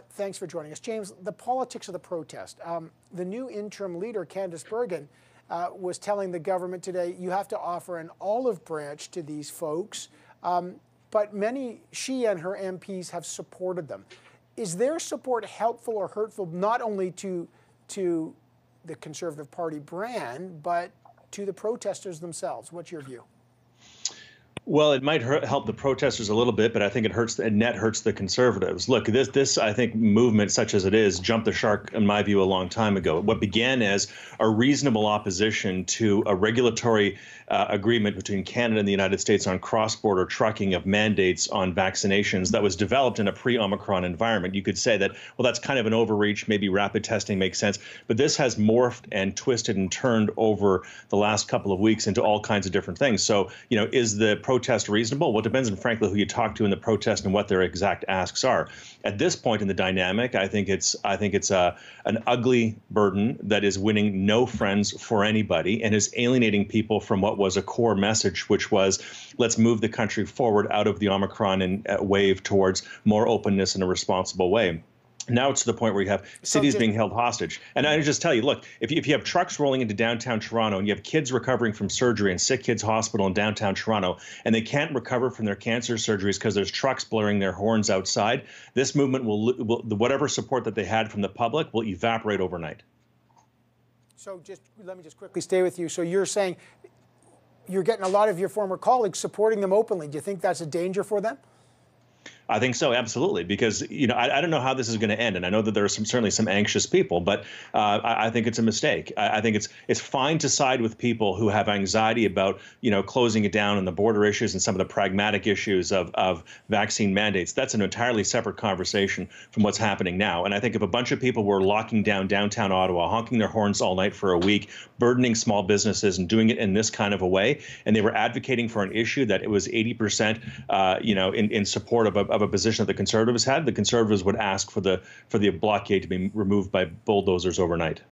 Thanks for joining us. James, the politics of the protest. The new interim leader, Candice Bergen, was telling the government today, you have to offer an olive branch to these folks. But she and her MPs have supported them. Is their support helpful or hurtful, not only to the Conservative Party brand, but to the protesters themselves? What's your view? Well, it might help the protesters a little bit, but I think it net hurts the Conservatives. Look, this I think movement, such as it is, jumped the shark, in my view, a long time ago. What began as a reasonable opposition to a regulatory agreement between Canada and the United States on cross-border trucking of mandates on vaccinations that was developed in a pre-Omicron environment. You could say that, well, that's kind of an overreach. Maybe rapid testing makes sense. But this has morphed and twisted and turned over the last couple of weeks into all kinds of different things. So, is the protest reasonable? Well, it depends on, frankly, who you talk to in the protest and what their exact asks are. At this point in the dynamic, I think it's an ugly burden that is winning no friends for anybody and is alienating people from what was a core message, which was, let's move the country forward out of the Omicron wave towards more openness in a responsible way. Now it's to the point where you have cities being held hostage. And I just tell you, look, if you have trucks rolling into downtown Toronto and you have kids recovering from surgery in Sick Kids Hospital in downtown Toronto, and they can't recover from their cancer surgeries because there's trucks blaring their horns outside, this movement will whatever support that they had from the public will evaporate overnight. So let me quickly stay with you. So you're saying you're getting a lot of your former colleagues supporting them openly. Do you think that's a danger for them? I think so, absolutely, because I don't know how this is going to end, and I know that there are certainly some anxious people, but I think it's a mistake. I think it's fine to side with people who have anxiety about closing it down and the border issues and some of the pragmatic issues of vaccine mandates. That's an entirely separate conversation from what's happening now. And I think if a bunch of people were locking down downtown Ottawa, honking their horns all night for a week, burdening small businesses and doing it in this kind of a way, and they were advocating for an issue that it was 80% in support of a position that the Conservatives had, the Conservatives would ask for the blockade to be removed by bulldozers overnight.